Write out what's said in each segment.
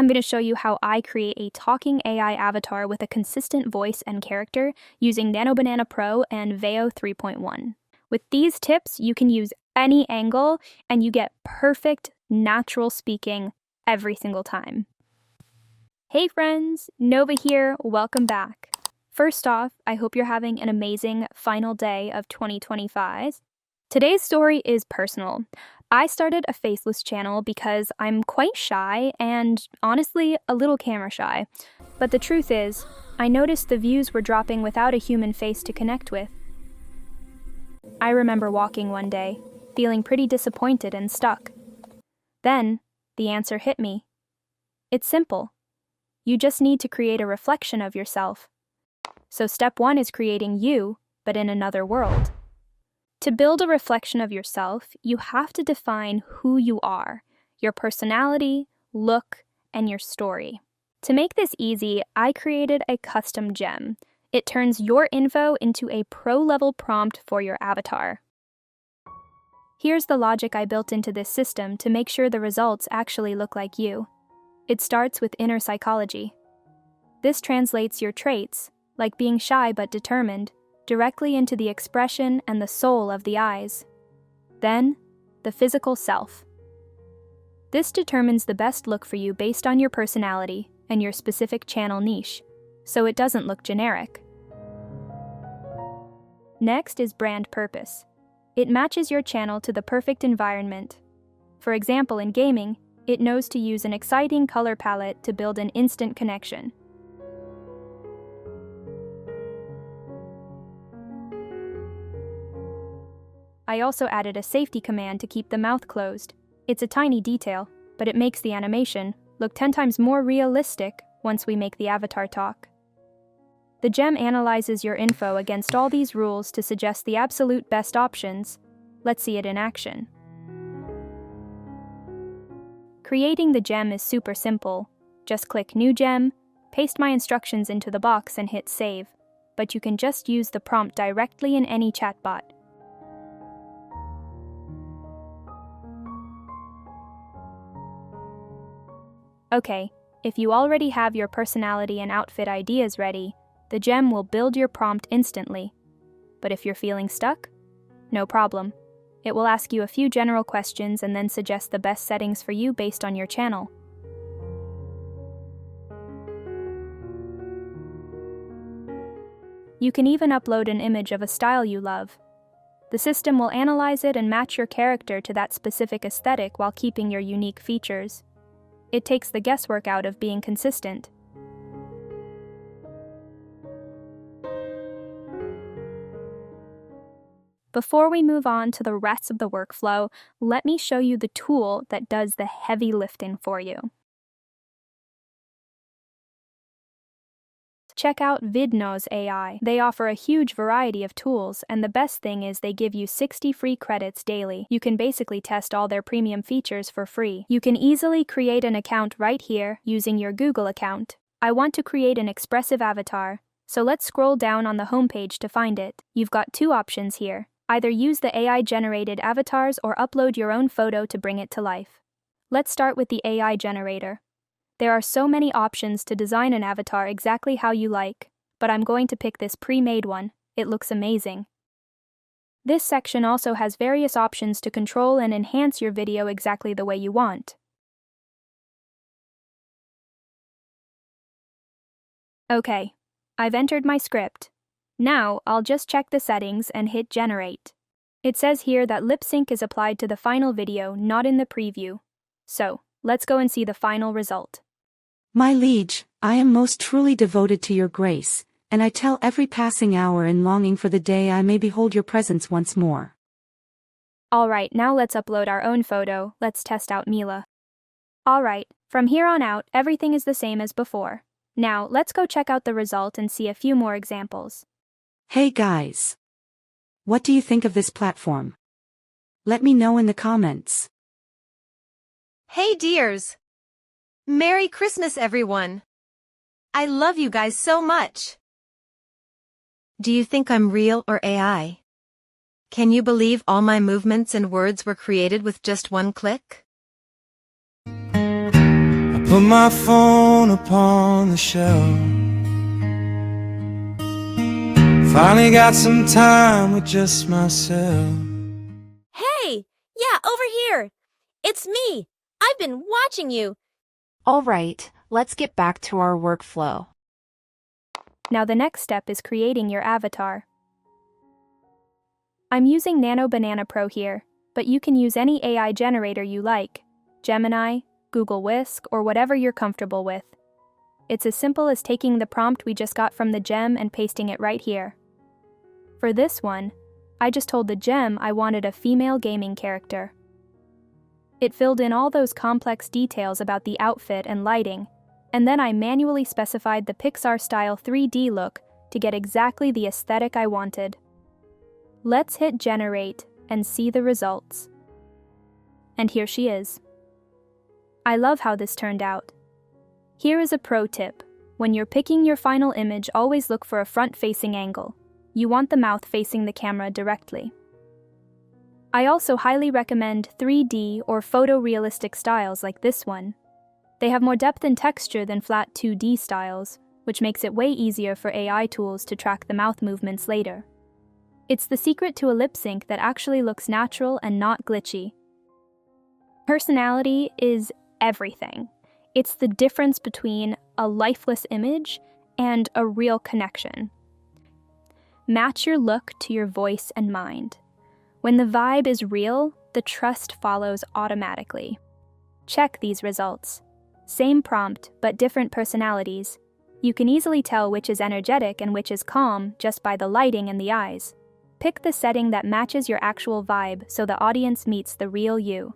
I'm going to show you how I create a talking AI avatar with a consistent voice and character using NanoBanana Pro and Veo 3.1. With these tips, you can use any angle and you get perfect, natural speaking every single time. Hey friends, Nova here, welcome back. First off, I hope you're having an amazing final day of 2025. Today's story is personal. I started a Faceless channel because I'm quite shy and, honestly, a little camera shy. But the truth is, I noticed the views were dropping without a human face to connect with. I remember walking one day, feeling pretty disappointed and stuck. Then, the answer hit me. It's simple. You just need to create a reflection of yourself. So step 1 is creating you, but in another world. To build a reflection of yourself, you have to define who you are, your personality, look, and your story. To make this easy, I created a custom gem. It turns your info into a pro-level prompt for your avatar. Here's the logic I built into this system to make sure the results actually look like you. It starts with inner psychology. This translates your traits, like being shy but determined, directly into the expression and the soul of the eyes. Then, the physical self. This determines the best look for you based on your personality and your specific channel niche, so it doesn't look generic. Next is brand purpose. It matches your channel to the perfect environment. For example, in gaming, it knows to use an exciting color palette to build an instant connection. I also added a safety command to keep the mouth closed. It's a tiny detail, but it makes the animation look 10 times more realistic once we make the avatar talk. The gem analyzes your info against all these rules to suggest the absolute best options. Let's see it in action. Creating the gem is super simple. Just click New Gem, paste my instructions into the box and hit Save. But you can just use the prompt directly in any chatbot. Okay, if you already have your personality and outfit ideas ready, the gem will build your prompt instantly. But if you're feeling stuck, no problem. It will ask you a few general questions and then suggest the best settings for you based on your channel. You can even upload an image of a style you love. The system will analyze it and match your character to that specific aesthetic while keeping your unique features. It takes the guesswork out of being consistent. Before we move on to the rest of the workflow, let me show you the tool that does the heavy lifting for you. Check out Vidnos AI. They offer a huge variety of tools, and the best thing is they give you 60 free credits daily. You can basically test all their premium features for free. You can easily create an account right here using your Google account. I want to create an expressive avatar, so let's scroll down on the homepage to find it. You've got 2 options here. Either use the AI-generated avatars or upload your own photo to bring it to life. Let's start with the AI generator. There are so many options to design an avatar exactly how you like, but I'm going to pick this pre-made one. It looks amazing. This section also has various options to control and enhance your video exactly the way you want. Okay, I've entered my script. Now, I'll just check the settings and hit Generate. It says here that lip sync is applied to the final video, not in the preview. So, let's go and see the final result. My liege, I am most truly devoted to your grace, and I tell every passing hour in longing for the day I may behold your presence once more. Alright, now let's upload our own photo. Let's test out Mila. Alright, from here on out, everything is the same as before. Now, let's go check out the result and see a few more examples. Hey guys! What do you think of this platform? Let me know in the comments. Hey dears! Merry Christmas everyone! I love you guys so much! Do you think I'm real or AI? Can you believe all my movements and words were created with just one click? Put my phone upon the shelf. Finally got some time with just myself. Hey! Yeah, over here! It's me! I've been watching you! All right, let's get back to our workflow. Now the next step is creating your avatar. I'm using NanoBanana Pro here, but you can use any AI generator you like, Gemini, Google Whisk, or whatever you're comfortable with. It's as simple as taking the prompt we just got from the Gem and pasting it right here. For this one, I just told the Gem I wanted a female gaming character. It filled in all those complex details about the outfit and lighting, and then I manually specified the Pixar-style 3D look to get exactly the aesthetic I wanted. Let's hit generate and see the results. And here she is. I love how this turned out. Here is a pro tip. When you're picking your final image, always look for a front-facing angle. You want the mouth facing the camera directly. I also highly recommend 3D or photorealistic styles like this one. They have more depth and texture than flat 2D styles, which makes it way easier for AI tools to track the mouth movements later. It's the secret to a lip sync that actually looks natural and not glitchy. Personality is everything. It's the difference between a lifeless image and a real connection. Match your look to your voice and mind. When the vibe is real, the trust follows automatically. Check these results. Same prompt, but different personalities. You can easily tell which is energetic and which is calm just by the lighting and the eyes. Pick the setting that matches your actual vibe so the audience meets the real you.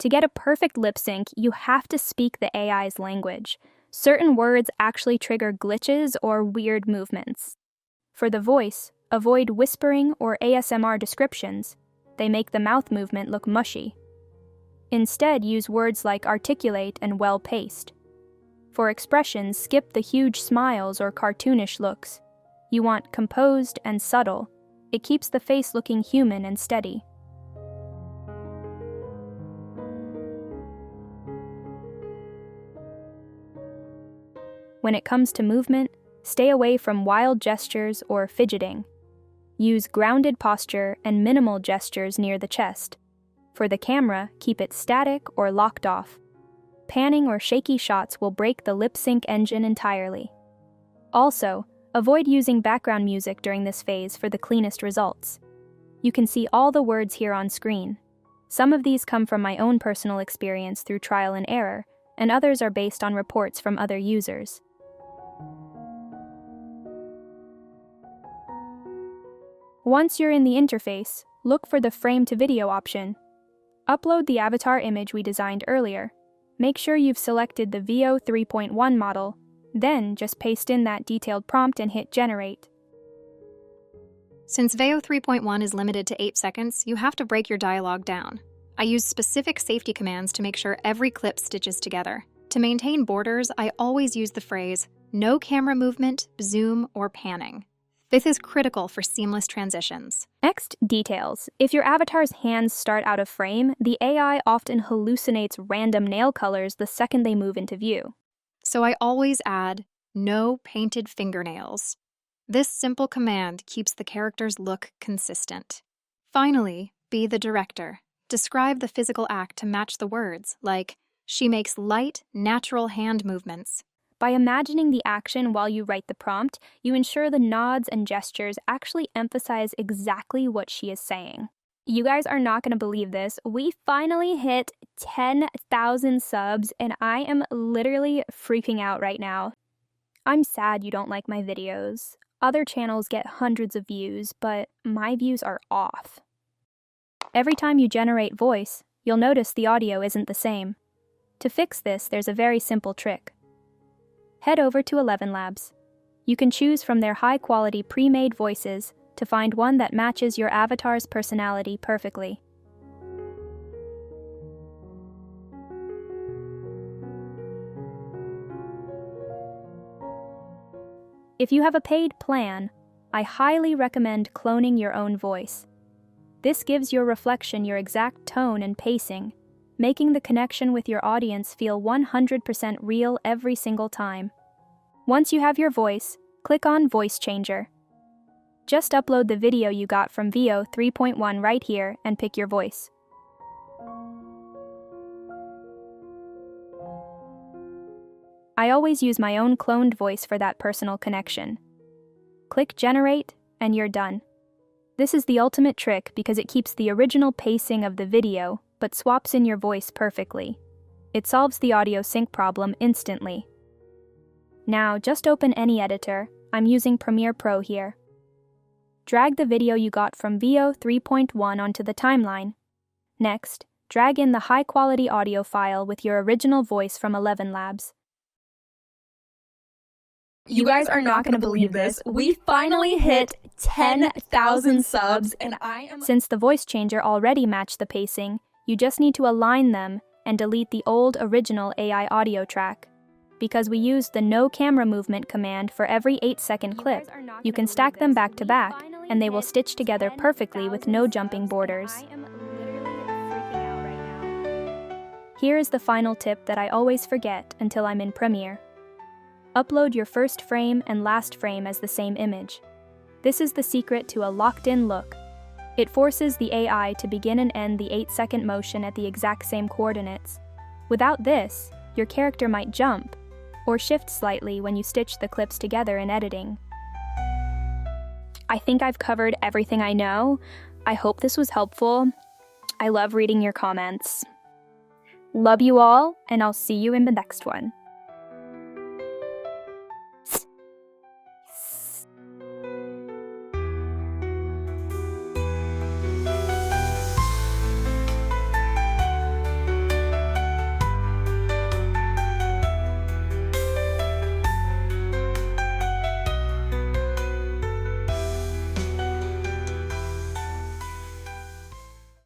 To get a perfect lip sync, you have to speak the AI's language. Certain words actually trigger glitches or weird movements. For the voice, avoid whispering or ASMR descriptions. They make the mouth movement look mushy. Instead, use words like articulate and well-paced. For expressions, skip the huge smiles or cartoonish looks. You want composed and subtle. It keeps the face looking human and steady. When it comes to movement, stay away from wild gestures or fidgeting. Use grounded posture and minimal gestures near the chest. For the camera, keep it static or locked off. Panning or shaky shots will break the lip sync engine entirely. Also, avoid using background music during this phase for the cleanest results. You can see all the words here on screen. Some of these come from my own personal experience through trial and error, and others are based on reports from other users. Once you're in the interface, look for the frame to video option. Upload the avatar image we designed earlier. Make sure you've selected the VO 3.1 model, then just paste in that detailed prompt and hit generate. Since VO 3.1 is limited to 8 seconds, you have to break your dialogue down. I use specific safety commands to make sure every clip stitches together. To maintain borders, I always use the phrase, no camera movement, zoom, or panning. This is critical for seamless transitions. Next, details. If your avatar's hands start out of frame, the AI often hallucinates random nail colors the second they move into view. So I always add, no painted fingernails. This simple command keeps the character's look consistent. Finally, be the director. Describe the physical act to match the words, like, she makes light, natural hand movements. By imagining the action while you write the prompt, you ensure the nods and gestures actually emphasize exactly what she is saying. You guys are not going to believe this. We finally hit 10,000 subs, and I am literally freaking out right now. I'm sad you don't like my videos. Other channels get hundreds of views, but my views are off. Every time you generate voice, you'll notice the audio isn't the same. To fix this, there's a very simple trick. Head over to 11 Labs. You can choose from their high-quality pre-made voices to find one that matches your avatar's personality perfectly. If you have a paid plan, I highly recommend cloning your own voice. This gives your reflection your exact tone and pacing, making the connection with your audience feel 100% real every single time. Once you have your voice, click on Voice Changer. Just upload the video you got from VO 3.1 right here and pick your voice. I always use my own cloned voice for that personal connection. Click Generate, and you're done. This is the ultimate trick because it keeps the original pacing of the video, but swaps in your voice perfectly. It solves the audio sync problem instantly. Now, just open any editor. I'm using Premiere Pro here. Drag the video you got from VO 3.1 onto the timeline. Next, drag in the high-quality audio file with your original voice from 11 Labs. You guys are not going to believe this. We finally hit 10,000 subs, and I am... Since the voice changer already matched the pacing, you just need to align them and delete the old original AI audio track. Because we used the no camera movement command for every 8-second clip, you can stack them back to back, and they will stitch together perfectly with no jumping borders. Here is the final tip that I always forget until I'm in Premiere. Upload your first frame and last frame as the same image. This is the secret to a locked-in look. It forces the AI to begin and end the 8-second motion at the exact same coordinates. Without this, your character might jump, or shift slightly when you stitch the clips together in editing. I think I've covered everything I know. I hope this was helpful. I love reading your comments. Love you all, and I'll see you in the next one.